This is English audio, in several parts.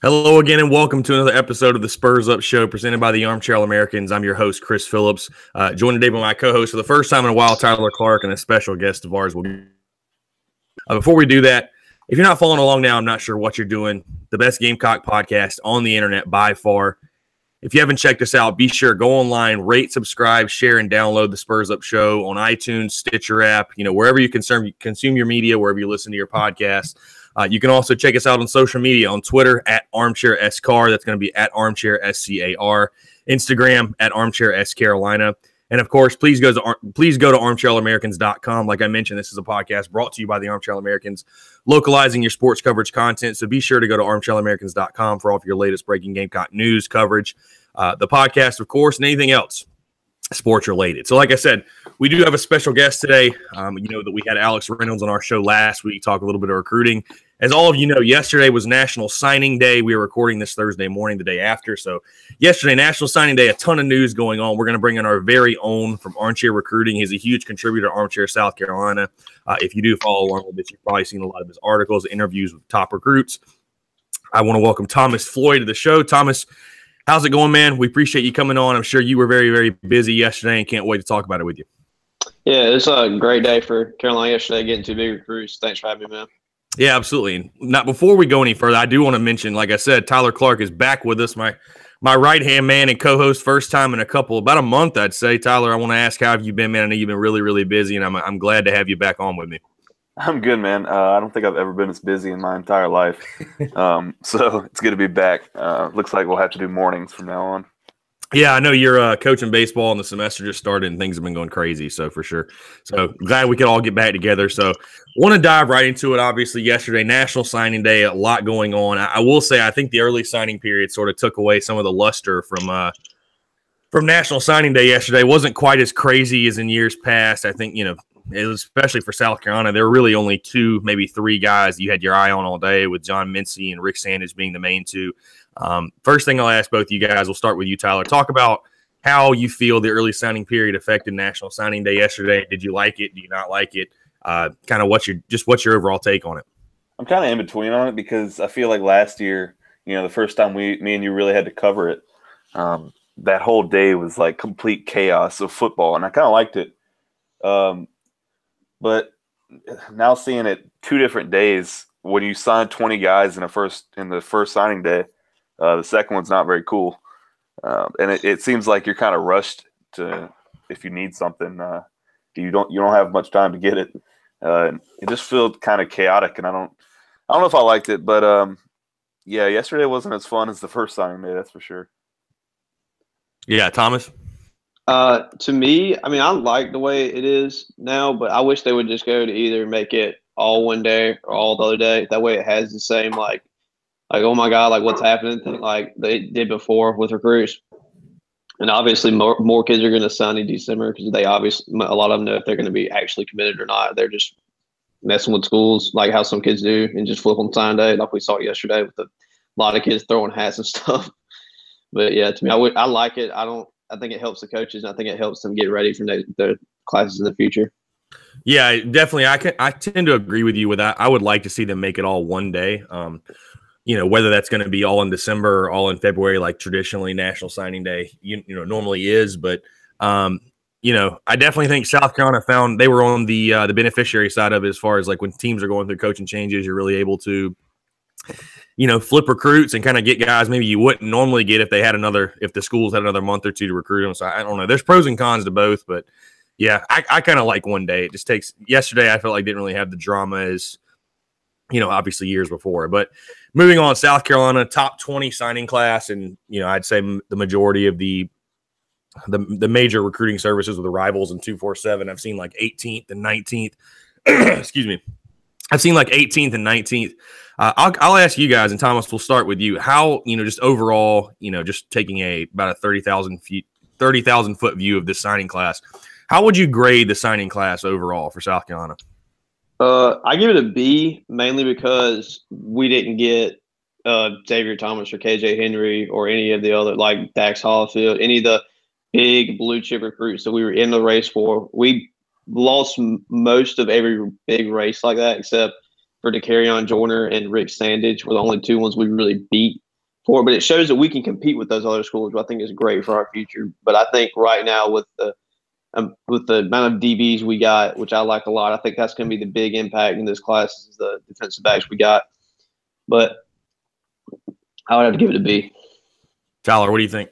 Hello again, and welcome to another episode of the Spurs Up Show presented by the Armchair All-Americans. I'm your host, Chris Phillips. Joined today by my co-host for the first time in a while, Tyler Clark, and a special guest of ours. Before we do that, if you're not following along now, I'm not sure what you're doing. The best Gamecock podcast on the internet by far. If you haven't checked us out, be sure go online, rate, subscribe, share, and download the Spurs Up Show on iTunes, Stitcher app, wherever you consume your media, wherever you listen to your podcast. You can also check us out on social media on Twitter at ArmchairSCar. That's going to be at ArmchairSCAR. Instagram at ArmchairSCarolina. And, of course, please go to ArmchairAmericans.com. Like I mentioned, this is a podcast brought to you by the Armchair Americans, localizing your sports coverage content. So be sure to go to ArmchairAmericans.com for all of your latest breaking Gamecock news coverage. The podcast, of course, and anything else sports related. So like I said, we do have a special guest today. That we had Alex Reynolds on our show last week, talk a little bit of recruiting. As all of you know, yesterday was National Signing Day. We were recording this Thursday morning, the day after. So yesterday, National Signing Day, a ton of news going on. We're going to bring in our very own from Armchair Recruiting. He's a huge contributor to Armchair South Carolina. If you do follow along with it, you've probably seen a lot of his articles, interviews with top recruits. I want to welcome Thomas Floyd to the show. Thomas, how's it going, man? We appreciate you coming on. I'm sure you were very, very busy yesterday and can't wait to talk about it with you. Yeah, it's a great day for Carolina yesterday, getting two big recruits. Thanks for having me, man. Yeah, absolutely. Now, before we go any further, I do want to mention, like I said, Tyler Clark is back with us, my right-hand man and co-host, first time in about a month, I'd say. Tyler, I want to ask, how have you been, man? I know you've been really, really busy, and I'm glad to have you back on with me. I'm good, man. I don't think I've ever been this busy in my entire life. So it's good to be back. Looks like we'll have to do mornings from now on. Yeah, I know you're coaching baseball and the semester just started and things have been going crazy, so for sure. So glad we could all get back together. So want to dive right into it. Obviously, yesterday, National Signing Day, a lot going on. I will say I think the early signing period sort of took away some of the luster from National Signing Day yesterday. It wasn't quite as crazy as in years past. I think, it was, especially for South Carolina, there were really only two, maybe three guys you had your eye on all day, with John Mincy and Rick Sandage being the main two. First thing I'll ask both of you guys, we'll start with you, Tyler. Talk about how you feel the early signing period affected National Signing Day yesterday. Did you like it? Do you not like it? Kind of what's your overall take on it? I'm kind of in between on it because I feel like last year, the first time me and you really had to cover it, that whole day was like complete chaos of football, and I kind of liked it. But now seeing it 2 different days, when you sign 20 guys in the first signing day, the second one's not very cool. And it seems like you're kind of rushed to, if you need something, you don't have much time to get it. It just felt kind of chaotic, and I don't know if I liked it, but yeah, yesterday wasn't as fun as the first signing day, that's for sure. Yeah, Thomas? To me, I mean, I like the way it is now, but I wish they would just go to either make it all one day or all the other day. That way it has the same, like, oh my God, like what's happening thing like they did before with recruits. And obviously more kids are going to sign in December because a lot of them know if they're going to be actually committed or not. They're just messing with schools like how some kids do and just flip on sign day, like we saw yesterday with a lot of kids throwing hats and stuff. But yeah, to me, I like it. I think it helps the coaches, and I think it helps them get ready for the classes in the future. Yeah, definitely. I tend to agree with you with that. I would like to see them make it all one day. Whether that's going to be all in December or all in February, like traditionally National Signing Day, normally is. But I definitely think South Carolina found they were on the beneficiary side of it, as far as like when teams are going through coaching changes, you're really able to flip recruits and kind of get guys maybe you wouldn't normally get if the schools had another month or two to recruit them. So I don't know. There's pros and cons to both, but yeah, I kind of like one day. It just takes – yesterday I felt like didn't really have the drama as, obviously years before. But moving on, South Carolina, top 20 signing class, and, I'd say the majority of the major recruiting services with the Rivals and 247, I've seen like 18th and 19th. Excuse me. I've seen like 18th and 19th. I'll ask you guys, and Thomas, we'll start with you. How, just overall, just taking about a 30,000 foot view of this signing class, how would you grade the signing class overall for South Carolina? I give it a B, mainly because we didn't get Xavier Thomas or KJ Henry or any of the other, like Dax Hollifield, any of the big blue chip recruits that we were in the race for. We lost most of every big race like that, except for DeCarrion Joyner and Rick Sandage were the only two ones we really beat. for, but it shows that we can compete with those other schools, which I think is great for our future. But I think right now with the amount of DBs we got, which I like a lot, I think that's going to be the big impact in this class is the defensive backs we got. But I would have to give it a B. Tyler, what do you think?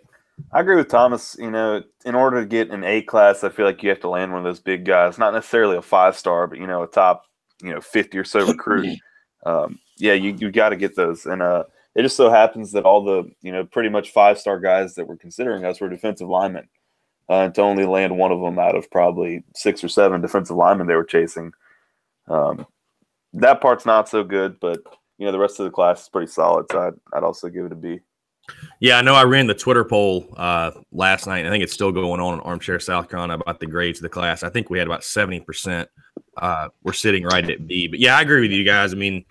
I agree with Thomas. You know, in order to get an A class, I feel like you have to land one of those big guys, not necessarily a 5-star, but, you know, a top, 50 or so recruit. Yeah, you got to get those. And it just so happens that all the, pretty much 5-star guys that were considering us were defensive linemen. To only land one of them out of probably 6 or 7 defensive linemen they were chasing. That part's not so good, but, the rest of the class is pretty solid. So I'd also give it a B. Yeah, I know I ran the Twitter poll last night. I think it's still going on in Armchair South Carolina about the grades of the class. I think we had about 70%. We're sitting right at B. But, yeah, I agree with you guys. I mean,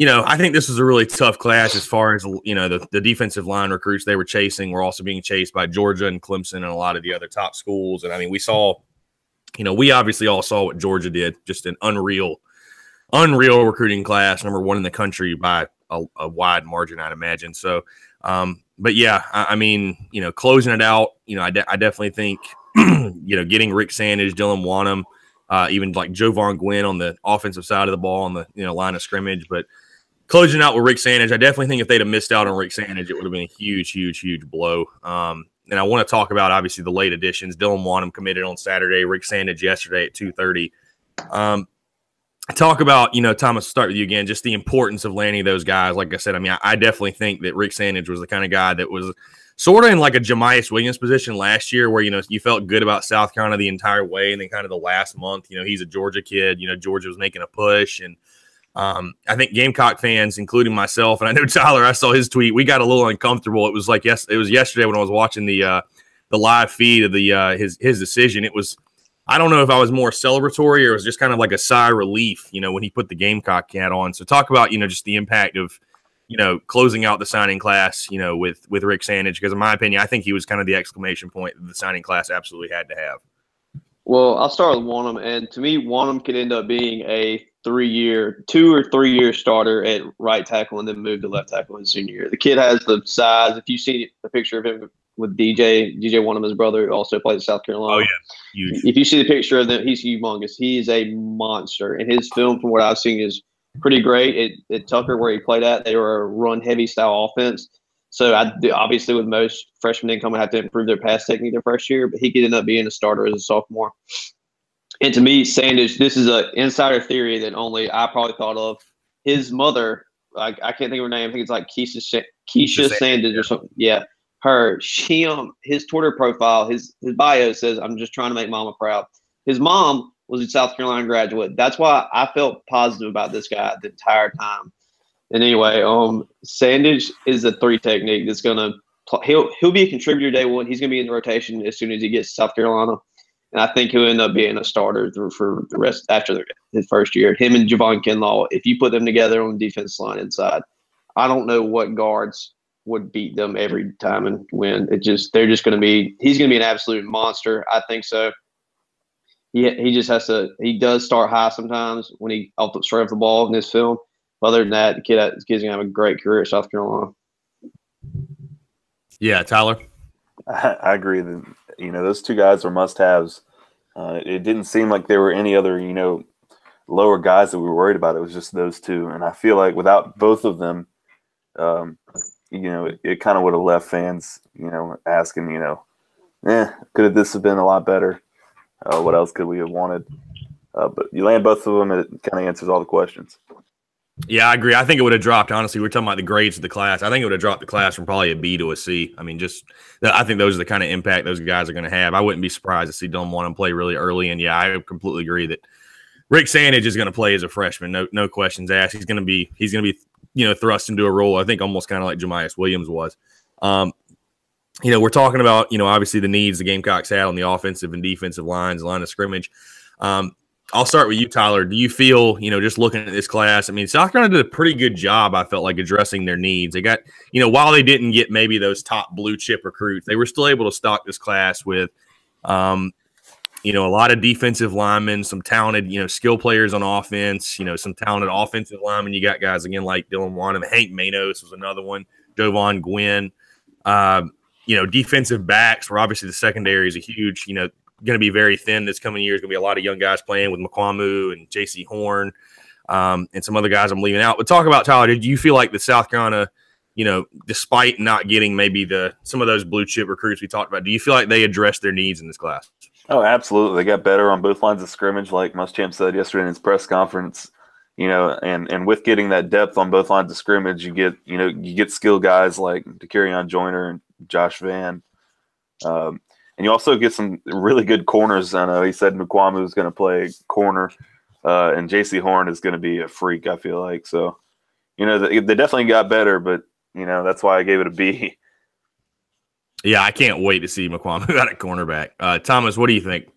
I think this was a really tough class as far as, the defensive line recruits they were chasing were also being chased by Georgia and Clemson and a lot of the other top schools. And, I mean, we saw, we obviously all saw what Georgia did, just an unreal recruiting class, number 1 in the country by a wide margin, I'd imagine. So, but yeah, I mean, closing it out, I definitely think, getting Rick Sandage, Dylan Wanham, even like Jovan Gwynn on the offensive side of the ball on the, line of scrimmage, but closing out with Rick Sandage, I definitely think if they'd have missed out on Rick Sandage, it would have been a huge, huge, huge blow. And I want to talk about obviously the late additions. Dylan Wanham committed on Saturday, Rick Sandage yesterday at 2:30. Talk about, Thomas, start with you again, just the importance of landing those guys. Like I said, I mean, I definitely think that Rick Sandage was the kind of guy that was sort of in like a Jemias Williams position last year where, you felt good about South Carolina the entire way. And then kind of the last month, he's a Georgia kid, Georgia was making a push. And I think Gamecock fans, including myself, and I know Tyler, I saw his tweet, we got a little uncomfortable. It was like, it was yesterday when I was watching the live feed of his decision. It was, I don't know if I was more celebratory or it was just kind of like a sigh of relief, when he put the Gamecock hat on. So talk about, just the impact of, closing out the signing class, with Rick Sandage, because in my opinion, I think he was kind of the exclamation point that the signing class absolutely had to have. Well, I'll start with Wanham, and to me, Wanham could end up being a 2 or 3 year starter at right tackle and then move to left tackle in senior year. The kid has the size. If you see the picture of him with DJ Wanham, his brother, who also played at South Carolina. Oh, yeah. Huge. If you see the picture of them, he's humongous. He is a monster. And his film, from what I've seen, is pretty great. At Tucker, where he played at, they were a run-heavy style offense. So, obviously, with most freshmen incoming, have to improve their pass technique their first year, but he could end up being a starter as a sophomore. And to me, Sandage, this is an insider theory that only I probably thought of. His mother, I can't think of her name. I think it's like Keisha Sandage or something. Yeah. His Twitter profile, his bio says, "I'm just trying to make mama proud." His mom was a South Carolina graduate. That's why I felt positive about this guy the entire time. And anyway, Sandage is a 3 technique that's gonna he'll be a contributor day 1. He's gonna be in the rotation as soon as he gets to South Carolina, and I think he'll end up being a starter for the rest after his first year. Him and Javon Kinlaw, if you put them together on the defense line inside, I don't know what guards would beat them every time and win. He's going to be an absolute monster. I think so. He just has to, he does start high sometimes when he straight off the ball in this film. Other than that, the kid's going to have a great career at South Carolina. Yeah. Tyler. I agree that, those 2 guys are must-haves. It didn't seem like there were any other, lower guys that we were worried about. It was just those 2. And I feel like without both of them, it kind of would have left fans, asking, could this have been a lot better? What else could we have wanted? But you land both of them, and it kind of answers all the questions. Yeah, I agree. I think it would have dropped, honestly. We're talking about the grades of the class. I think it would have dropped the class from probably a B to a C. I mean, I think those are the kind of impact those guys are going to have. I wouldn't be surprised to see Dylan Wanham play really early. And, yeah, I completely agree that Rick Sandage is going to play as a freshman. No questions asked. He's going to be thrust into a role, I think, almost kind of like Jemias Williams was. We're talking about, obviously the needs the Gamecocks had on the offensive and defensive lines, line of scrimmage. I'll start with you, Tyler. Do you feel, just looking at this class, I mean, South Carolina did a pretty good job, I felt like, addressing their needs. They got, while they didn't get maybe those top blue chip recruits, they were still able to stock this class with, A lot of defensive linemen, some talented, skill players on offense, some talented offensive linemen. You got guys, again, like Dylan Wanham. Hank Manos was another one. Jovan Gwynn. Defensive backs, where obviously the secondary is a huge, going to be very thin this coming year. There's going to be a lot of young guys playing with McQuamu and J.C. Horn and some other guys I'm leaving out. But talk about, Tyler, did you feel like the South Carolina, despite not getting maybe some of those blue chip recruits we talked about, do you feel like they addressed their needs in this class? Oh, absolutely. They got better on both lines of scrimmage, like Muschamp said yesterday in his press conference. And with getting that depth on both lines of scrimmage, you get skilled guys like De'Carrion Joyner and Josh Van. And you also get some really good corners. I know he said McQuamu is going to play corner, and J.C. Horn is going to be a freak, I feel like. So, they definitely got better, but, that's why I gave it a B. Yeah, I can't wait to see McQuamu at cornerback. Thomas, what do you think?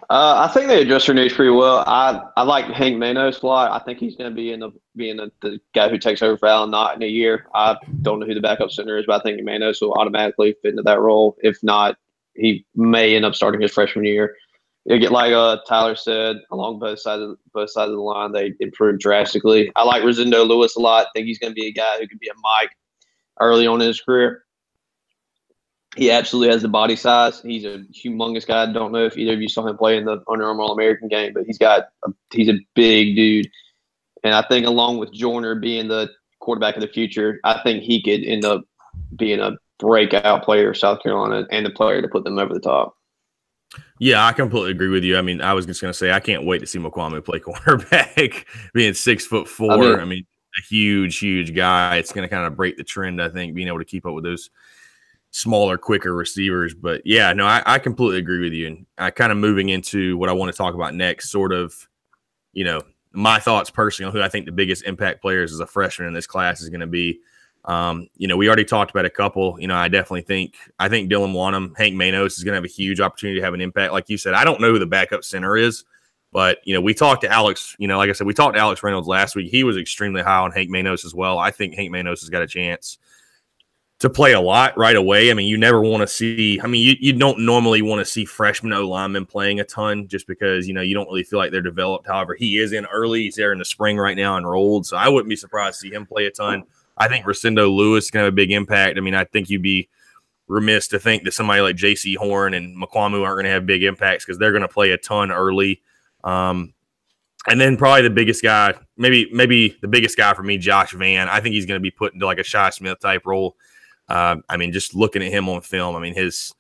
I think they addressed their needs pretty well. I like Hank Manos a lot. I think he's going to be the guy who takes over for Allen Knott in a year. I don't know who the backup center is, but I think Manos will automatically fit into that role. If not, he may end up starting his freshman year. They get, like Tyler said, along both sides of the line, they improved drastically. I like Rosendo Lewis a lot. I think he's going to be a guy who could be a Mike early on in his career. He absolutely has the body size. He's a humongous guy. I don't know if either of you saw him play in the Under Armour All-American game, but he's a big dude. And I think along with Joyner being the quarterback of the future, I think he could end up being a breakout player of South Carolina and the player to put them over the top. Yeah, I completely agree with you. I mean, I was just going to say, I can't wait to see McQuamu play cornerback, being 6'4". I mean, a huge guy. It's going to kind of break the trend, I think, being able to keep up with those smaller, quicker receivers. But yeah, no, I completely agree with you. And I kind of moving into what I want to talk about next, sort of, my thoughts personally on who I think the biggest impact players as a freshman in this class is going to be. We already talked about a couple. I definitely think Dylan Wanham, Hank Manos is going to have a huge opportunity to have an impact. Like you said, I don't know who the backup center is, but we talked to Alex. Like I said, we talked to Alex Reynolds last week. He was extremely high on Hank Manos as well. I think Hank Manos has got a chance to play a lot right away. I mean, you never want to see – I mean, you don't normally want to see freshman O-linemen playing a ton just because, you don't really feel like they're developed. However, he is in early. He's there in the spring right now enrolled, so I wouldn't be surprised to see him play a ton. I think Rosendo Lewis is going to have a big impact. I mean, I think you'd be remiss to think that somebody like J.C. Horn and McQuamu aren't going to have big impacts because they're going to play a ton early. And then probably the biggest guy, maybe the biggest guy for me, Josh Van. I think he's going to be put into like a Shi Smith type role. I mean, just looking at him on film, I mean, his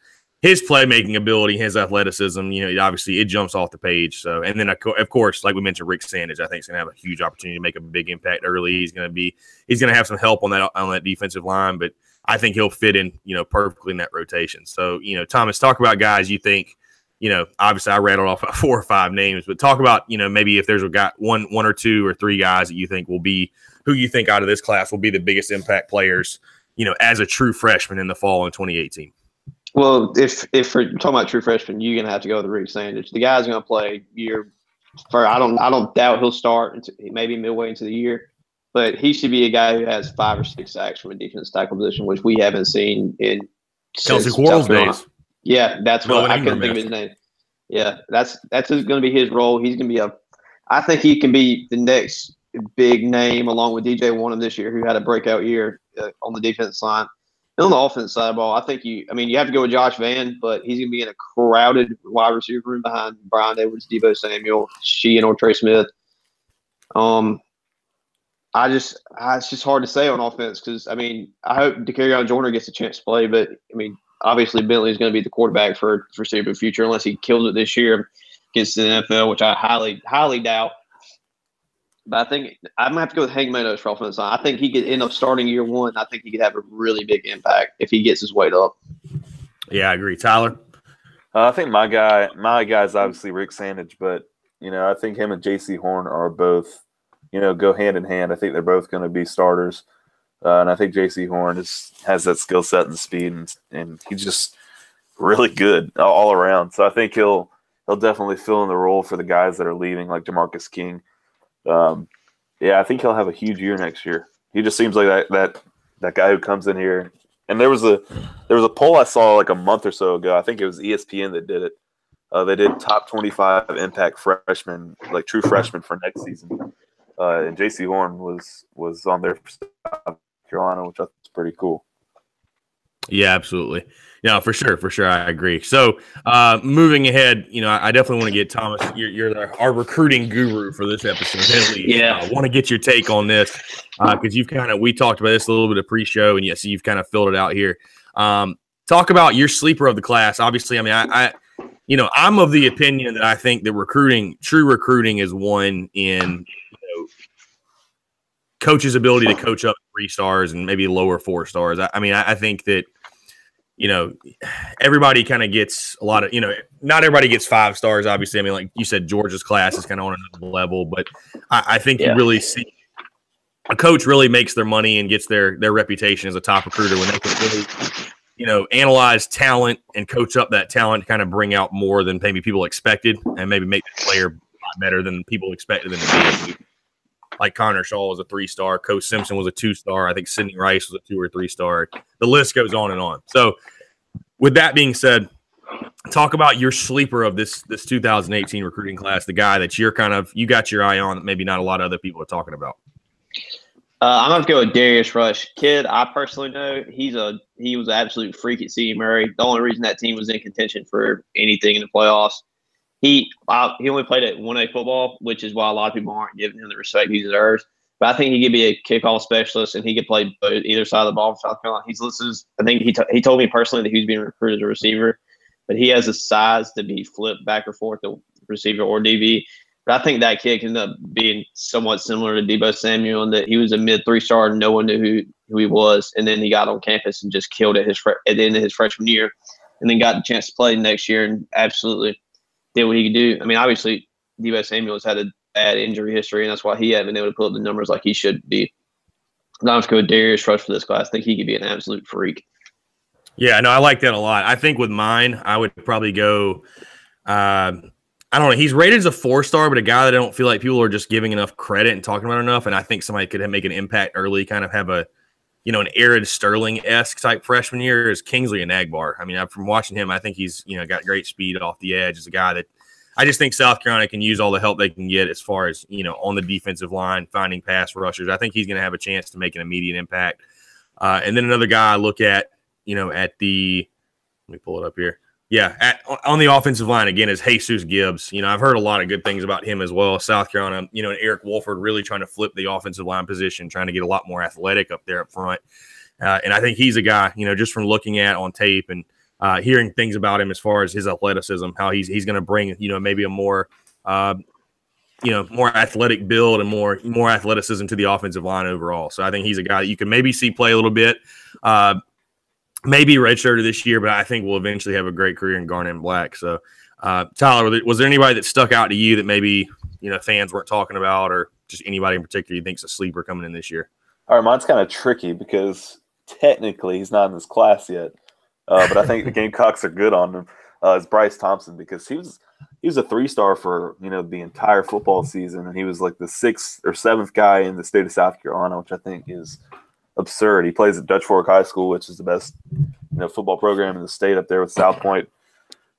playmaking ability, his athleticism, obviously it jumps off the page. So, and then of course, like we mentioned, Rick Sandage, I think is going to have a huge opportunity to make a big impact early. He's going to have some help on that defensive line, but I think he'll fit in, perfectly in that rotation. So, Thomas, talk about guys you think, obviously I rattled off 4 or 5 names, but talk about, maybe if there's one or 2 or 3 guys that you think who you think out of this class will be the biggest impact players, as a true freshman in the fall in 2018. Well, if we're talking about true freshman, you're gonna have to go with Rick Sandage. The guy's gonna play I don't doubt he'll start maybe midway into the year, but he should be a guy who has 5 or 6 sacks from a defensive tackle position, which we haven't seen in Kelsey Quarles days. Yeah, that's what I couldn't think of his name. Yeah, that's going to be his role. He's going to be I think he can be the next big name along with DJ Wanham this year, who had a breakout year on the defense line. And on the offense side of the ball, I think you have to go with Josh Van, but he's going to be in a crowded wide receiver room behind Brian Edwards, Deebo Samuel, Sheehan, or Trey Smith. It's just hard to say on offense because, I hope De'Carrion Joyner gets a chance to play, but, obviously Bentley is going to be the quarterback for foreseeable future unless he kills it this year against the NFL, which I highly, highly doubt. But I think I'm going to have to go with Hank Manos for offense line. I think he could end up starting year 1. I think he could have a really big impact if he gets his weight up. Yeah, I agree. Tyler? I think my guy is obviously Rick Sandage, but, I think him and J.C. Horn are both, go hand in hand. I think they're both going to be starters. And I think J.C. Horn has that skill set and speed, and he's just really good all around. So I think he'll definitely fill in the role for the guys that are leaving, like DeMarcus King. I think he'll have a huge year next year. He just seems like that guy who comes in here. And there was a poll I saw like a month or so ago. I think it was ESPN that did it. They did top 25 impact freshmen, like true freshmen for next season. And J.C. Horn was on there for South Carolina, which I think is pretty cool. Yeah, absolutely. Yeah, for sure. I agree. So, moving ahead, I definitely want to get Thomas. You're our recruiting guru for this episode. At least. Yeah, I want to get your take on this because we talked about this a little bit of pre-show, and yes, you've kind of filled it out here. Talk about your sleeper of the class. Obviously, I mean, I'm of the opinion that I think that true recruiting is won in coach's ability to coach up 3 stars and maybe lower 4 stars. I think that, everybody kind of gets a lot of, not everybody gets 5 stars, obviously. I mean, like you said, Georgia's class is kind of on another level, but I think you really see a coach really makes their money and gets their reputation as a top recruiter when they can really, analyze talent and coach up that talent to kind of bring out more than maybe people expected and maybe make the player a lot better than people expected them to be. Like Connor Shaw was a 3-star, Coach Simpson was a 2-star. I think Sidney Rice was a 2 or 3-star. The list goes on and on. So, with that being said, talk about your sleeper of this 2018 recruiting class, the guy that you got your eye on that maybe not a lot of other people are talking about. I'm going to go with Darius Rush. Kid, I personally know he was an absolute freak at C. Murray. The only reason that team was in contention for anything in the playoffs. He only played at 1A football, which is why a lot of people aren't giving him the respect he deserves. But I think he could be a kickoff specialist, and he could play either side of the ball for South Carolina. He's listed. I think he told me personally that he was being recruited as a receiver, but he has the size to be flipped back or forth to receiver or DB. But I think that kid can end up being somewhat similar to Deebo Samuel in that he was a mid 3-star and no one knew who he was, and then he got on campus and just killed it at the end of his freshman year, and then got the chance to play next year and absolutely did what he could do. I mean, obviously, Deebo Samuel's had a bad injury history, and that's why he hasn't been able to put up the numbers like he should be. I'm going to go with Darius Rush for this class. I think he could be an absolute freak. Yeah, no, I like that a lot. I think with mine, I would probably go I don't know. He's rated as a 4-star, but a guy that I don't feel like people are just giving enough credit and talking about enough, and I think somebody could make an impact early, kind of have an Arid Sterling-esque type freshman year is Kingsley Enagbare. I mean, from watching him, I think he's, got great speed off the edge. Is a guy that I just think South Carolina can use all the help they can get as far as, on the defensive line, finding pass rushers. I think he's going to have a chance to make an immediate impact. And then another guy I look at, let me pull it up here. Yeah, on the offensive line, again, is Jesus Gibbs. I've heard a lot of good things about him as well. South Carolina, and Eric Wolford really trying to flip the offensive line position, trying to get a lot more athletic up there up front. And I think he's a guy, just from looking at on tape and hearing things about him as far as his athleticism, how he's going to bring, maybe a more, more athletic build and more athleticism to the offensive line overall. So I think he's a guy that you can maybe see play a little bit. Maybe redshirted this year, but I think we'll eventually have a great career in Garnet and Black. So, Tyler, was there anybody that stuck out to you that maybe, fans weren't talking about, or just anybody in particular you think's a sleeper coming in this year? All right, mine's kind of tricky because technically he's not in this class yet, but I think the Gamecocks are good on him. Is Bryce Thompson, because he was a 3-star for, the entire football season, and he was like the 6th or 7th guy in the state of South Carolina, which I think is absurd. He plays at Dutch Fork High School, which is the best, football program in the state up there with South Point.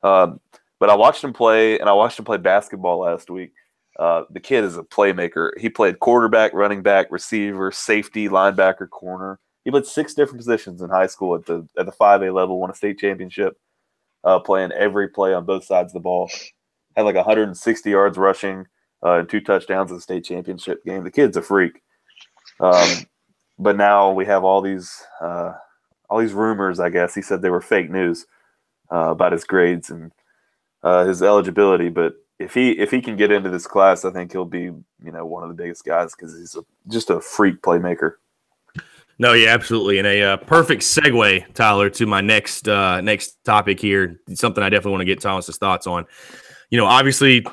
But I watched him play, and I watched him play basketball last week. The kid is a playmaker. He played quarterback, running back, receiver, safety, linebacker, corner. He played 6 different positions in high school at the 5A level, won a state championship, playing every play on both sides of the ball. Had like 160 yards rushing and 2 touchdowns in the state championship game. The kid's a freak. But now we have all these rumors, I guess. He said they were fake news about his grades and his eligibility. But if he can get into this class, I think he'll be, one of the biggest guys because he's just a freak playmaker. No, yeah, absolutely. And a perfect segue, Tyler, to my next topic here. Something I definitely want to get Thomas's thoughts on. Obviously,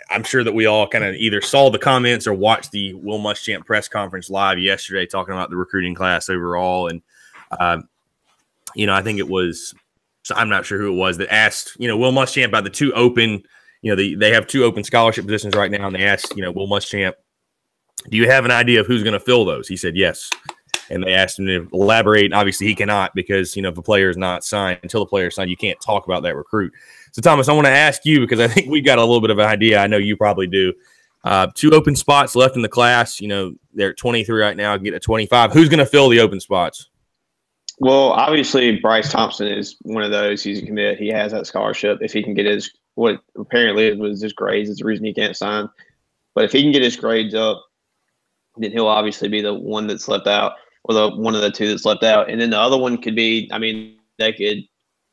I'm sure that we all kind of either saw the comments or watched the Will Muschamp press conference live yesterday talking about the recruiting class overall. And, I think it was – I'm not sure who it was that asked, Will Muschamp about the 2 open – they have 2 open scholarship positions right now, and they asked, Will Muschamp, do you have an idea of who's going to fill those? He said yes. And they asked him to elaborate. Obviously, he cannot because, if a player is not signed, until the player is signed, you can't talk about that recruit. So, Thomas, I want to ask you because I think we got a little bit of an idea. I know you probably do. 2 open spots left in the class. You know, they're at 23 right now, get a 25. Who's going to fill the open spots? Well, obviously, Bryce Thompson is one of those. He's a commit. He has that scholarship. If he can get his, what apparently was his grades, is the reason he can't sign. But if he can get his grades up, then he'll obviously be the one that's left out, or the one of the 2 that's left out. And then the other one could be, I mean, they could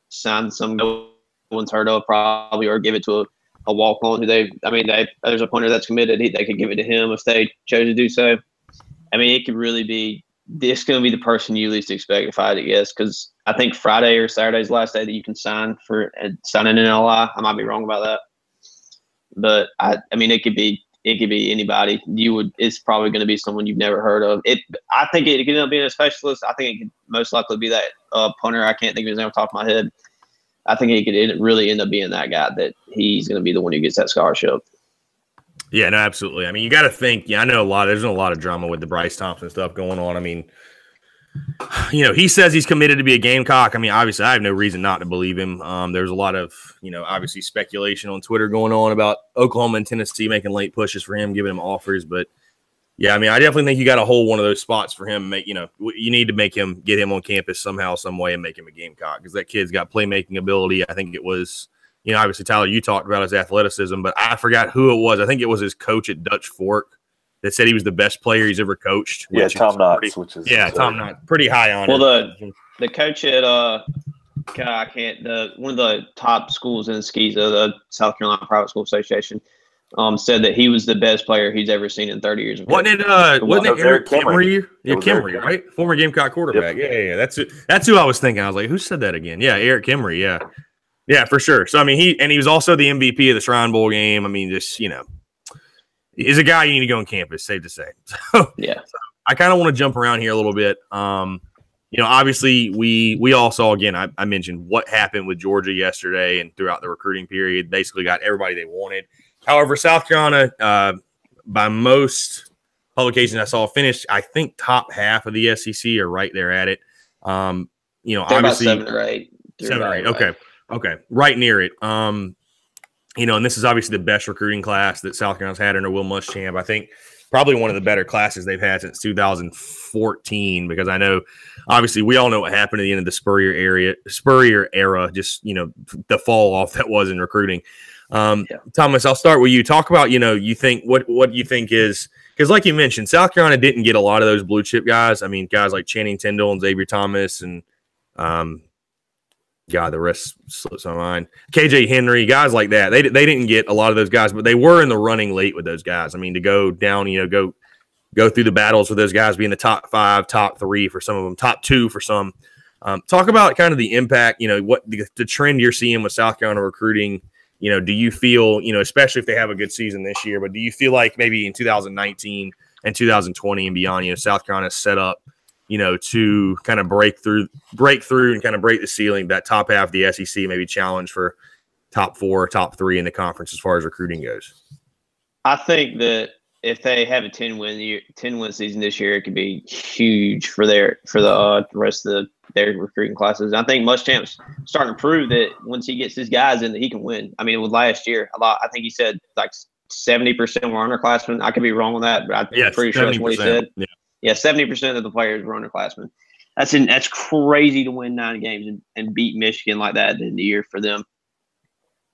sign some no one's heard of probably, or give it to a walk-on who there's a punter that's committed. They could give it to him if they chose to do so. I mean, it could really be, this going to be the person you least expect if I had to guess, because I think Friday or Saturday's the last day that you can sign an NLI. I might be wrong about that. But I mean, it could be anybody. It's probably going to be someone you've never heard of. I think it could end up being a specialist. I think it could most likely be that punter. I can't think of his name off the top of my head. I think it could really end up being that guy, that he's going to be the one who gets that scholarship. Yeah, no, absolutely. I mean, you got to think. Yeah, I know there's a lot of drama with the Bryce Thompson stuff going on. I mean, you know, he says he's committed to be a Gamecock. I mean, obviously, I have no reason not to believe him. There's a lot of, you know, obviously speculation on Twitter going on about Oklahoma and Tennessee making late pushes for him, giving him offers. But yeah, I mean, I definitely think you got to hold one of those spots for him. You know, you need to get him on campus somehow, some way, and make him a Gamecock, because that kid's got playmaking ability. I think it was, you know, obviously, Tyler, you talked about his athleticism, but I forgot who it was. I think it was his coach at Dutch Fork that said he was the best player he's ever coached. Yeah, Tom Knotts, Tom Knotts, pretty high on. Well, the coach at one of the top schools in SCISA, the South Carolina Private School Association, said that he was the best player he's ever seen in 30 years. Wasn't it Eric Kimmery? Yeah, Kimmery, right? Former Gamecock quarterback. Yep. Yeah. That's who I was thinking. I was like, who said that again? Yeah, Eric Kimmery. Yeah. Yeah, for sure. So I mean, he was also the MVP of the Shrine Bowl game. I mean, just, you know, he's a guy you need to go on campus, safe to say. So yeah. So I kind of want to jump around here a little bit. You know, obviously we all saw, again, I mentioned what happened with Georgia yesterday and throughout the recruiting period. Basically got everybody they wanted. However, South Carolina, by most publications I saw, finished, I think, top half of the SEC or right there at it. You know, they're obviously about 7 or 8. 7 or 8. Okay. Right near it. You know, and this is obviously the best recruiting class that South Carolina's had under Will Muschamp. I think probably one of the better classes they've had since 2014, because I know, obviously, we all know what happened at the end of the Spurrier era, just, you know, the fall off that was in recruiting. Thomas, I'll start with you. Talk about, you know, you think what you think is, because like you mentioned, South Carolina didn't get a lot of those blue chip guys. I mean, guys like Channing Tindall and Xavier Thomas and the rest slips my mind. KJ Henry, guys like that. They didn't get a lot of those guys, but they were in the running late with those guys. I mean, to go down, you know, go through the battles with those guys, being the top 5, top 3 for some of them, top 2 for some. Talk about kind of the impact, you know, what the trend you're seeing with South Carolina recruiting. You know, do you feel, you know, especially if they have a good season this year, but do you feel like maybe in 2019 and 2020 and beyond, you know, South Carolina set up, you know, to kind of break through and kind of break the ceiling, that top half of the SEC, maybe challenge for top 4, top 3 in the conference as far as recruiting goes? I think that if they have a 10-win season this year, it could be huge for the rest of their recruiting classes. And I think Muschamp's starting to prove that once he gets his guys in, that he can win. I mean, with last year, I think he said like 70% were underclassmen. I could be wrong on that, but I'm pretty sure that's what he said. Yeah, 70% of the players were underclassmen. That's crazy to win 9 games and beat Michigan like that at the end of the year for them.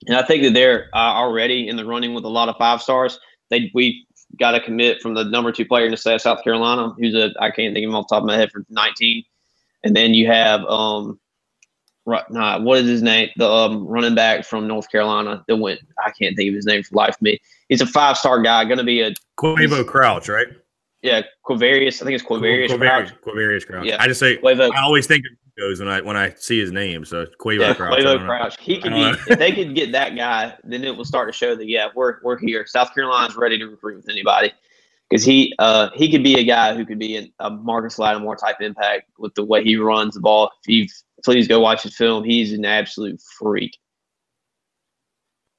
And I think that they're already in the running with a lot of 5-stars. We got a commit from the number 2 player in the state of South Carolina, who's I can't think of him off the top of my head, for 19. And then you have what is his name? The running back from North Carolina that went. I can't think of his name for life of me. He's a 5-star guy, going to be a Quavo Crouch, right? Yeah, Quavarius. I think it's Quavarius Crouch. Quavarius Crouch. Yeah. I just say Quavo. I always think of those when I see his name. So Quavo Crouch. Quavo Crouch. He could be. If they could get that guy, then it will start to show that we're here. South Carolina's ready to recruit with anybody, because he could be a guy who could be a Marcus Lattimore type impact with the way he runs the ball. Please go watch his film. He's an absolute freak.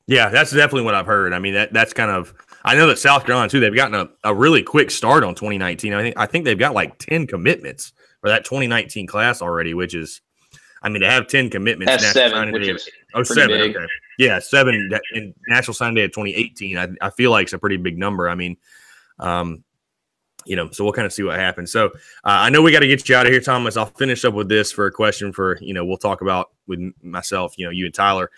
Yeah, that's definitely what I've heard. I mean, that's kind of. I know that South Carolina too. They've gotten a really quick start on 2019. I think they've got like 10 commitments for that 2019 class already, which is, I mean, to have 10 commitments. That's 7, which is Oh, pretty 7. big. Okay. Yeah, 7 in National Signing Day of 2018. I feel like it's a pretty big number. I mean, so we'll kind of see what happens. So I know we got to get you out of here, Thomas. I'll finish up with this for a question for, we'll talk about with myself, you and Tyler.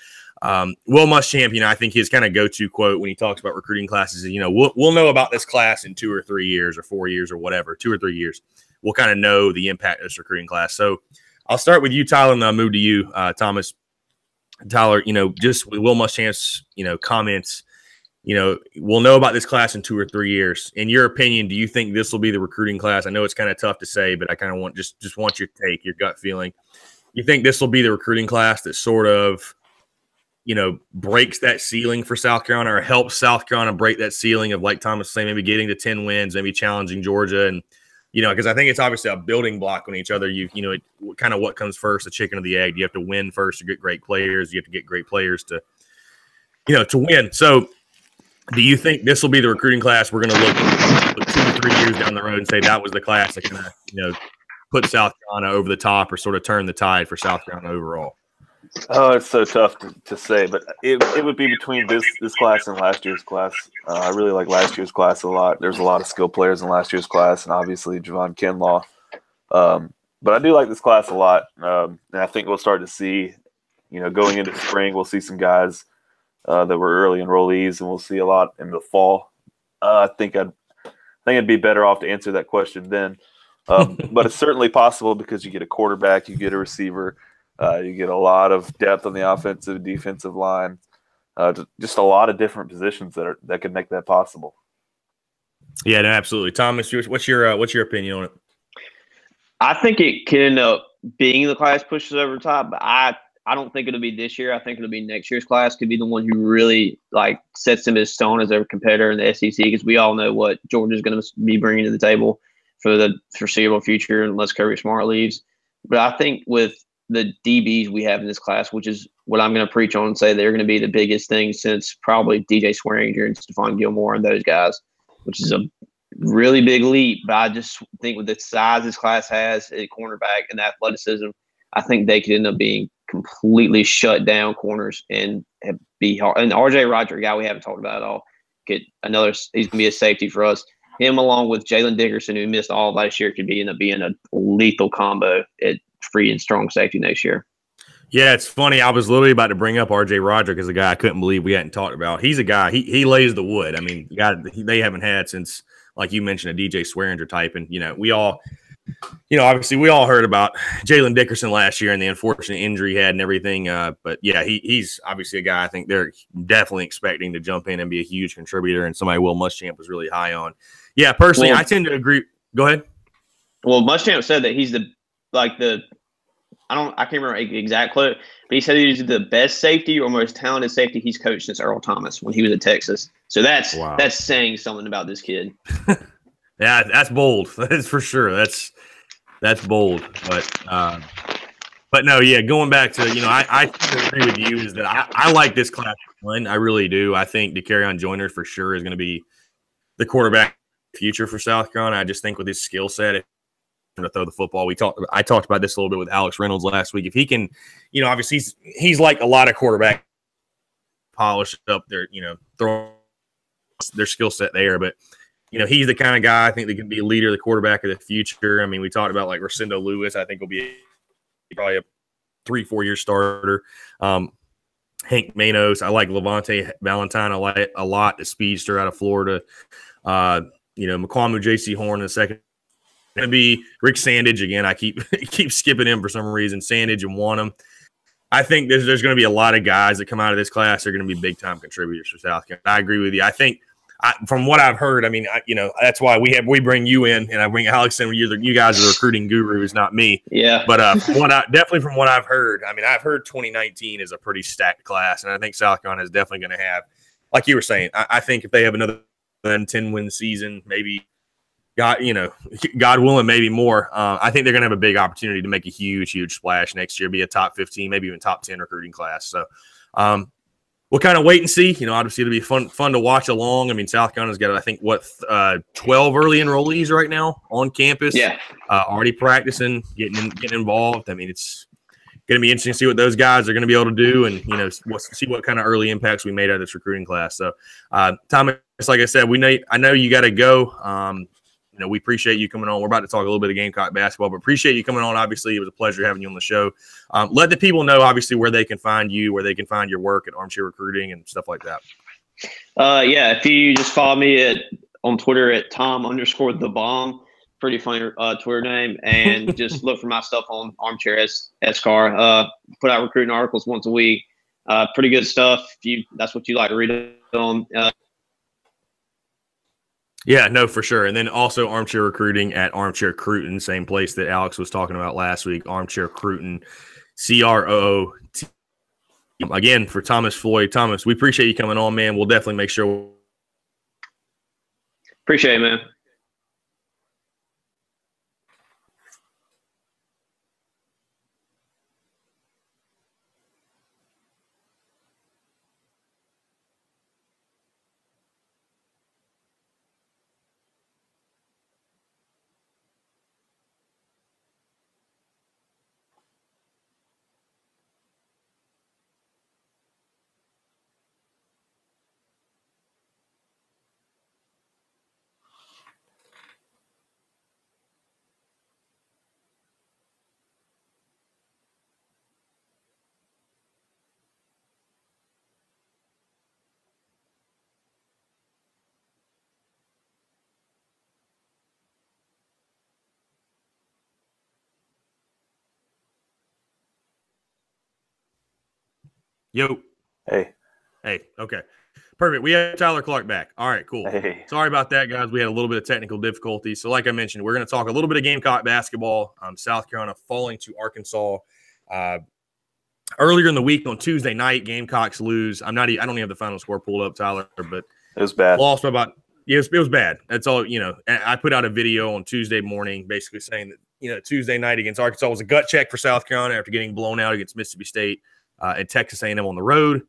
Will Muschamp, I think his kind of go-to quote when he talks about recruiting classes is, we'll know about this class in 2 or 3 years or 4 years or whatever, 2 or 3 years. We'll kind of know the impact of this recruiting class. So I'll start with you, Tyler, and then I'll move to you, Thomas. Tyler, just with Will Muschamp's, comments, we'll know about this class in 2 or 3 years. In your opinion, do you think this will be the recruiting class? I know it's kind of tough to say, but I kind of want just want your take, your gut feeling. You think this will be the recruiting class that sort of, breaks that ceiling for South Carolina or helps South Carolina break that ceiling of, like Thomas was saying, maybe getting to 10 wins, maybe challenging Georgia and, because I think it's obviously a building block on each other. Kind of what comes first, the chicken or the egg. You have to win first to get great players. You have to get great players to win. So do you think this will be the recruiting class we're going to look 2 or 3 years down the road and say that was the class that kind of, put South Carolina over the top or sort of turn the tide for South Carolina overall? Oh, it's so tough to say, but it would be between this class and last year's class. I really like last year's class a lot. There's a lot of skilled players in last year's class, and obviously Javon Kinlaw. But I do like this class a lot, and I think we'll start to see, going into spring, we'll see some guys that were early enrollees, and we'll see a lot in the fall. I think I'd be better off to answer that question then. But it's certainly possible because you get a quarterback, you get a receiver. You get a lot of depth on the offensive, defensive line, just a lot of different positions that could make that possible. Yeah, no, absolutely. Thomas, what's your opinion on it? I think it could end up being the class pushes over the top, but I don't think it'll be this year. I think it'll be next year's class. Could be the one who really sets them as stone as their competitor in the SEC because we all know what Georgia's going to be bringing to the table for the foreseeable future unless Kirby Smart leaves. But I think with the DBs we have in this class, which is what I'm going to preach on and say they're going to be the biggest thing since probably DJ Swearinger and Stephon Gilmore and those guys, which is a really big leap. But I just think with the size this class has at cornerback and the athleticism, I think they could end up being completely shut down corners and be hard. And RJ Roger, a guy we haven't talked about at all, he's going to be a safety for us. Him along with Jalen Dickerson, who missed all last year, could end up being a lethal combo at free and strong safety next year. Yeah, it's funny. I was literally about to bring up RJ Roger because a guy I couldn't believe we hadn't talked about. He's a guy. He lays the wood. I mean, they haven't had since, like you mentioned, a DJ Swearinger type. And we all, obviously we all heard about Jalen Dickerson last year and the unfortunate injury he had and everything. But yeah, he's obviously a guy I think they're definitely expecting to jump in and be a huge contributor and somebody Will Muschamp was really high on. Yeah, personally, I tend to agree. Go ahead. Well, Muschamp said that he's I can't remember the exact quote, but he said he's the best safety or most talented safety he's coached since Earl Thomas when he was at Texas. So that's saying something about this kid. Yeah, that's bold. That's for sure. That's bold. But no, yeah, going back to, I agree with you is that I like this class one. I really do. I think DeCarrion Joyner for sure is going to be the quarterback future for South Carolina. I just think with his skill set, to throw the football. I talked about this a little bit with Alex Reynolds last week. If he can, obviously he's like a lot of quarterback polish up their, throw their skill set there. But, he's the kind of guy I think that can be a leader, the quarterback of the future. I mean, we talked about Rosendo Lewis. I think will be probably a 3-4 year starter. Hank Manos. I like Levante Valentine. I like a lot. The speedster out of Florida. McQuamu J.C. Horn in the second. Going to be Rick Sandage again. I keep skipping him for some reason. Sandage and Wanham. I think there's going to be a lot of guys that come out of this class that are going to be big time contributors for South Carolina. I agree with you. I think from what I've heard, I mean, that's why we bring you in and I bring Alex in. You guys are the recruiting gurus, not me. Yeah. But definitely from what I've heard, I mean, I've heard 2019 is a pretty stacked class, and I think South Carolina is definitely going to have, like you were saying, I think if they have another 10-win season, maybe. God willing, maybe more. I think they're going to have a big opportunity to make a huge, huge splash next year, be a top 15, maybe even top 10 recruiting class. So we'll kind of wait and see. Obviously it'll be fun to watch along. I mean, South Carolina's got, I think, 12 early enrollees right now on campus. Yeah. Already practicing, getting involved. I mean, going to be interesting to see what those guys are going to be able to do, and see what kind of early impacts we made out of this recruiting class. So, Thomas, like I said, I know you got to go. We appreciate you coming on. We're about to talk a little bit of Gamecock basketball, but appreciate you coming on. Obviously, it was a pleasure having you on the show. Let the people know, obviously, where they can find you, where they can find your work at Armchair Recruiting and stuff like that. Yeah, if you just follow me on Twitter at Tom_the bomb, pretty funny Twitter name, and just look for my stuff on Armchair SCAR. Put out recruiting articles once a week. Pretty good stuff. If that's what you like to read on. Yeah, no, for sure. And then also Armchair Recruiting at Armchair Cruton, same place that Alex was talking about last week, Armchair Cruton, CROOT. Again, for Thomas Floyd. Thomas, we appreciate you coming on, man. We'll definitely make sure. Appreciate it, man. Yo. Hey. Okay. Perfect. We have Tyler Clark back. All right, cool. Hey. Sorry about that, guys. We had a little bit of technical difficulties. So like I mentioned, we're going to talk a little bit of Gamecock basketball. South Carolina falling to Arkansas. Earlier in the week on Tuesday night, Gamecocks lose. I don't even have the final score pulled up, Tyler, but it was bad. Lost by about – it was bad. That's all, I put out a video on Tuesday morning basically saying that, Tuesday night against Arkansas was a gut check for South Carolina after getting blown out against Mississippi State and Texas A&M on the road.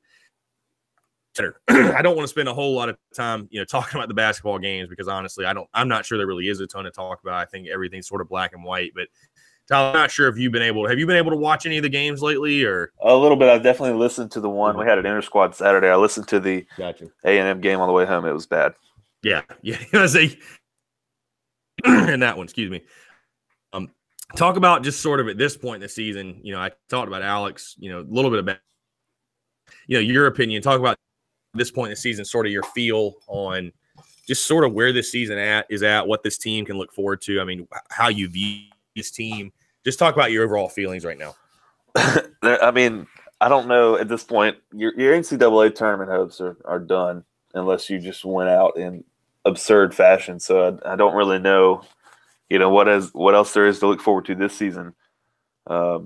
I don't want to spend a whole lot of time, talking about the basketball games because honestly, I'm not sure there really is a ton to talk about. I think everything's sort of black and white, but Tyler, I'm not sure if have you been able to watch any of the games lately or a little bit. I've definitely listened to the one. We had an inter-squad Saturday. I listened to the A&M game on the way home. It was bad. Yeah. And that one, excuse me. Talk about just sort of at this point in the season, I talked about Alex, a little bit about, your opinion. Talk about this point in the season, sort of your feel on just sort of where this season is at, what this team can look forward to. I mean, how you view this team. Just talk about your overall feelings right now. I mean, I don't know at this point. Your NCAA tournament hopes are done unless you just went out in absurd fashion. So I don't really know, what else there is to look forward to this season. But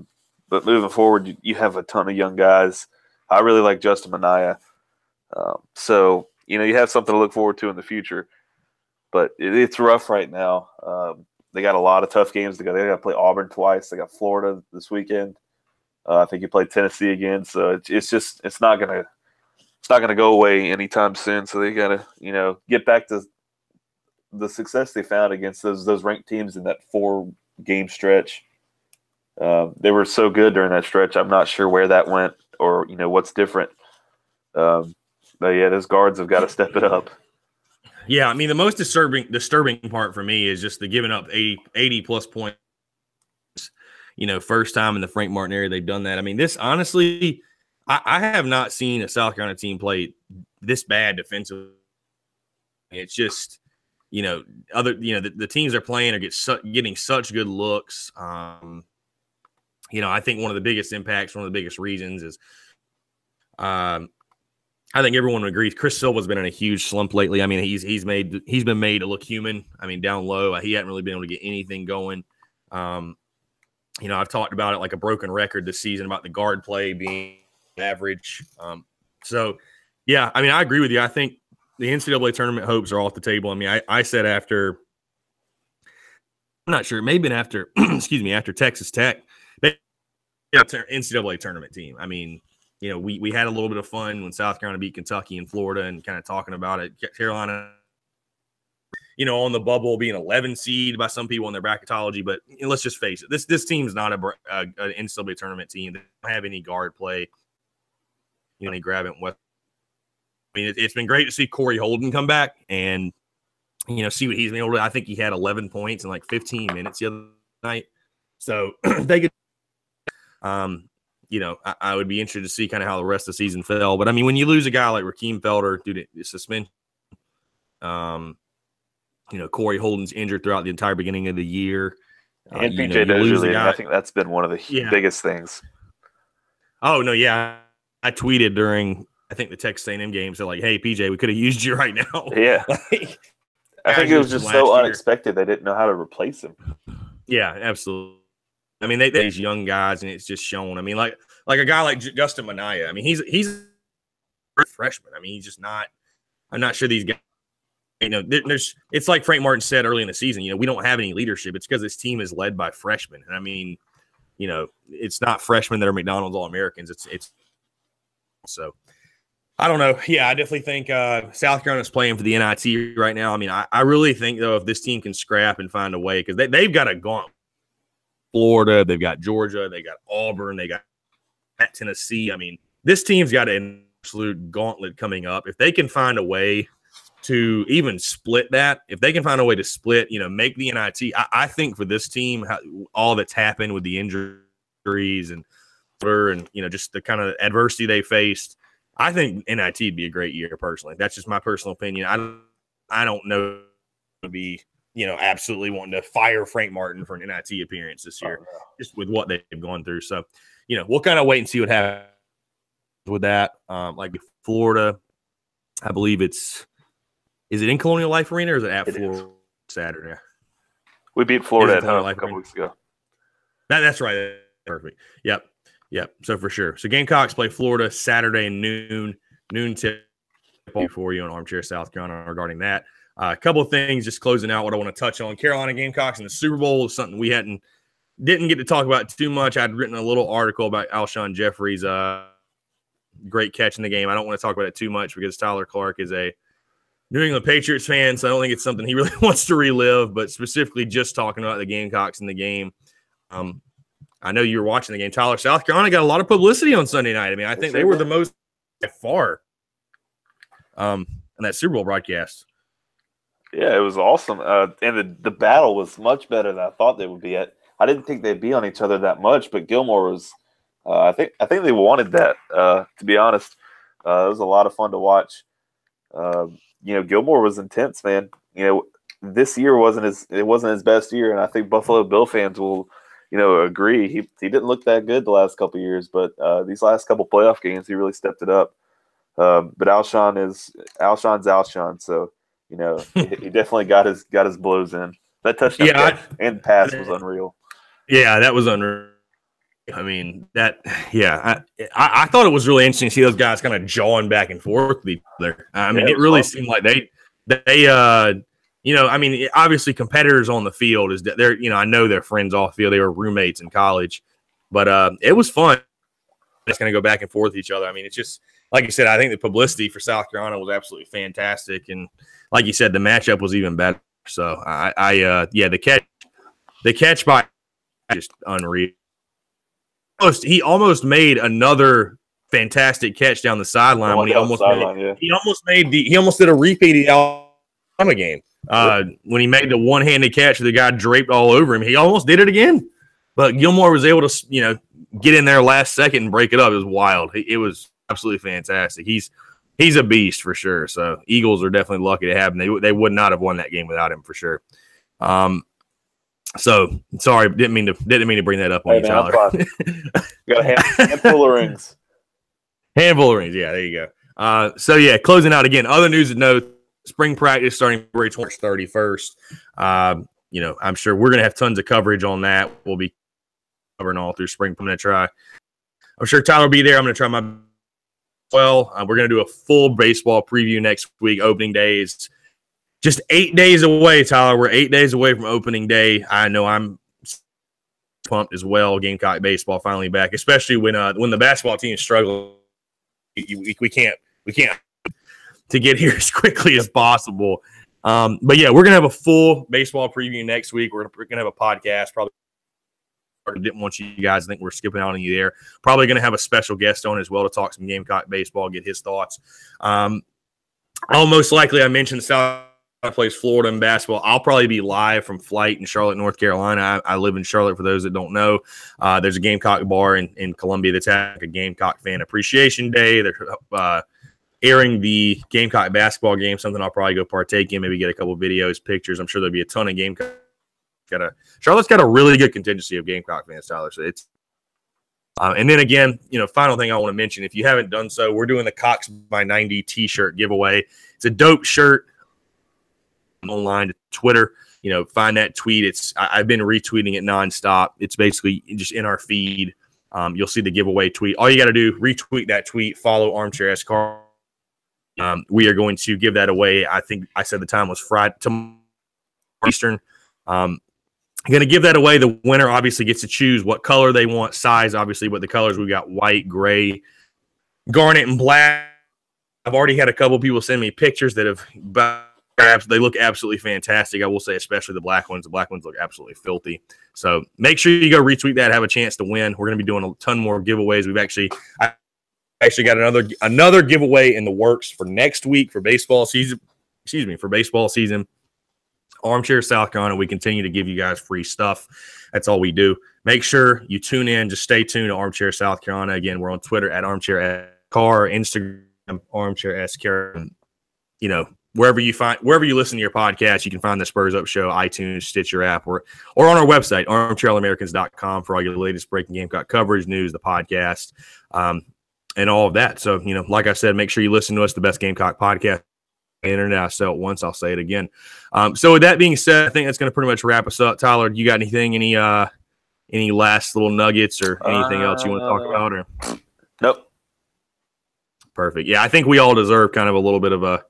moving forward, you have a ton of young guys. I really like Justin Minaya. So, you have something to look forward to in the future. But it's rough right now. They got a lot of tough games to go. They got to play Auburn twice. They got Florida this weekend. I think you play Tennessee again. So it's not gonna go away anytime soon. So they got to get back to the success they found against those ranked teams in that 4-game stretch. They were so good during that stretch. I'm not sure where that went or what's different. But yeah, those guards have got to step it up. Yeah, I mean, the most disturbing part for me is just the giving up 80 plus points. First time in the Frank Martin era they've done that. I mean, this honestly, I have not seen a South Carolina team play this bad defensively. It's just, the teams they're playing are getting such good looks. I think one of the biggest impacts, one of the biggest reasons is, I think everyone agrees Chris Silva's been in a huge slump lately. I mean, he's been made to look human. I mean, down low, he hadn't really been able to get anything going. I've talked about it like a broken record this season about the guard play being average. So, yeah, I mean, I agree with you. I think the NCAA tournament hopes are off the table. I mean, I said after – I'm not sure. It may have been after – excuse me, after Texas Tech. NCAA tournament team. I mean – we had a little bit of fun when South Carolina beat Kentucky and Florida and kind of talking about it. Carolina, on the bubble, being 11 seed by some people in their bracketology. But let's just face it, this team's not an NCAA tournament team. They don't have any guard play. Any grab it. I mean, it's been great to see Corey Holden come back and see what he's been able to. I think he had 11 points in like 15 minutes the other night. So they could. I would be interested to see kind of how the rest of the season fell. But I mean, when you lose a guy like Rakeem Felder due to suspension, Corey Holden's injured throughout the entire beginning of the year. And PJ Dozier, I think that's been one of the biggest things. Oh, no, yeah. I tweeted during, I think, the Texas A&M game. So, like, hey, PJ, we could have used you right now. Yeah. I think it was just so unexpected they didn't know how to replace him. Yeah, absolutely. I mean, these young guys, and it's just shown. I mean, like a guy like Justin Minaya. I mean, he's a freshman. I mean, he's just not – I'm not sure these guys – it's like Frank Martin said early in the season, we don't have any leadership. It's because this team is led by freshmen. And I mean, it's not freshmen that are McDonald's All-Americans. It's so I don't know. Yeah, I definitely think South Carolina's playing for the NIT right now. I mean, I really think, though, if this team can scrap and find a way, because they've got a gauntlet. Florida, they've got Georgia, they got Auburn, they got Tennessee. I mean, this team's got an absolute gauntlet coming up. If they can find a way to even split that, if they can find a way to split, make the NIT, I think for this team, all that's happened with the injuries and just the kind of adversity they faced, I think NIT would be a great year personally. That's just my personal opinion. I don't know to be absolutely wanting to fire Frank Martin for an NIT appearance this year, just with what they've gone through. So, we'll kind of wait and see what happens with that. Like Florida, I believe is it in Colonial Life Arena or is it at Florida Saturday? We beat Florida at home a couple weeks ago. That's right. Perfect. Yep. So for sure. So Gamecocks play Florida Saturday noon tip for you on Armchair South Carolina regarding that. A couple of things just closing out what I want to touch on. Carolina Gamecocks in the Super Bowl is something we didn't get to talk about too much. I'd written a little article about Alshon Jeffrey's great catch in the game. I don't want to talk about it too much because Tyler Clark is a New England Patriots fan, so I don't think it's something he really wants to relive, but specifically just talking about the Gamecocks in the game. I know you were watching the game. Tyler, South Carolina got a lot of publicity on Sunday night. I mean, I think they were the most by far in that Super Bowl broadcast. Yeah, it was awesome. And the battle was much better than I thought they would be at. I didn't think they'd be on each other that much, but Gilmore was I think they wanted that, to be honest. It was a lot of fun to watch. Gilmore was intense, man. This year wasn't his best year, and I think Buffalo Bill fans will, agree. He didn't look that good the last couple of years, but these last couple playoff games, he really stepped it up. But Alshon's Alshon, so he definitely got his blows in. That touchdown and pass was unreal. Yeah, that was unreal. I mean, I thought it was really interesting to see those guys kind of jawing back and forth with each other. I mean, it really seemed like they I mean, obviously competitors on the field is that they're, I know they're friends off the field. They were roommates in college, but it was fun. Just going to go back and forth with each other. I mean, it's just, like you said, I think the publicity for South Carolina was absolutely fantastic. And like you said, the matchup was even better. So the catch by just unreal. He almost made another fantastic catch down the sideline when he almost did a repeat of the Alabama game. When he made the one-handed catch, the guy draped all over him. He almost did it again, but Gilmore was able to, get in there last second and break it up. It was wild. It was absolutely fantastic. He's a beast for sure. So Eagles are definitely lucky to have him. They would not have won that game without him for sure. So sorry, didn't mean to bring that up on you, Tyler. Got a handful of rings. Handful of rings, yeah, there you go. Closing out again. Other news to note: spring practice starting February 31st. I'm sure we're gonna have tons of coverage on that. We'll be covering all through spring. I'm sure Tyler will be there. I'm gonna try my well. We're gonna do a full baseball preview next week. Opening days. Just 8 days away, Tyler. We're 8 days away from opening day. I know I'm pumped as well. Gamecock baseball finally back, especially when the basketball team struggles. We can't to get here as quickly as possible. But yeah, we're gonna have a full baseball preview next week. We're gonna have a podcast. Probably didn't want you guys to think we're skipping out on you there. Probably gonna have a special guest on as well to talk some Gamecock baseball, get his thoughts. Most likely, I mentioned South plays Florida in basketball. I'll probably be live from Flight in Charlotte, North Carolina. I live in Charlotte, for those that don't know. There's a Gamecock bar in Columbia that's having a Gamecock Fan Appreciation Day. They're airing the Gamecock basketball game, something I'll probably go partake in, maybe get a couple videos, pictures. I'm sure there'll be a ton of Gamecock. Charlotte's got a really good contingency of Gamecock fans, Tyler. So it's and then again, final thing I want to mention, if you haven't done so, we're doing the Cox by 90 t-shirt giveaway. It's a dope shirt. Online to Twitter, find that tweet. I've been retweeting it nonstop. It's basically just in our feed. You'll see the giveaway tweet. All you got to do, retweet that tweet, follow Armchair SCAR. We are going to give that away. I think I said the time was Friday, tomorrow Eastern. I'm going to give that away. The winner obviously gets to choose what color they want, size, obviously, but the colors we got: white, gray, garnet, and black. I've already had a couple people send me pictures that have. They look absolutely fantastic. I will say, especially the black ones. The black ones look absolutely filthy. So make sure you go retweet that. Have a chance to win. We're going to be doing a ton more giveaways. I actually got another giveaway in the works for next week for baseball season. For baseball season. Armchair South Carolina. We continue to give you guys free stuff. That's all we do. Make sure you tune in. Just stay tuned to Armchair South Carolina. Again, we're on Twitter at Armchair SCAR, Instagram Armchair SCAR. Wherever you listen to your podcast, you can find the Spurs Up Show, iTunes, Stitcher app, or on our website, armchairamericans.com, for all your latest breaking Gamecock coverage, news, the podcast, and all of that. So, like I said, make sure you listen to us, the best Gamecock podcast on the internet. I say it once, I'll say it again. So with that being said, I think that's going to pretty much wrap us up. Tyler, do you got anything, any last little nuggets or anything else you want to talk about? Or nope. Perfect. Yeah, I think we all deserve kind of a little bit of a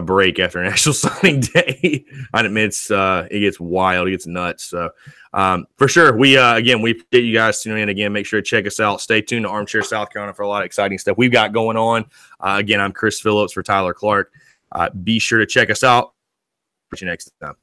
break after National Signing Day. I admit it gets wild, it gets nuts. So for sure, we appreciate you guys tuning in again. Make sure to check us out. Stay tuned to Armchair South Carolina for a lot of exciting stuff we've got going on. Again, I'm Chris Phillips for Tyler Clark. Be sure to check us out. See you next time.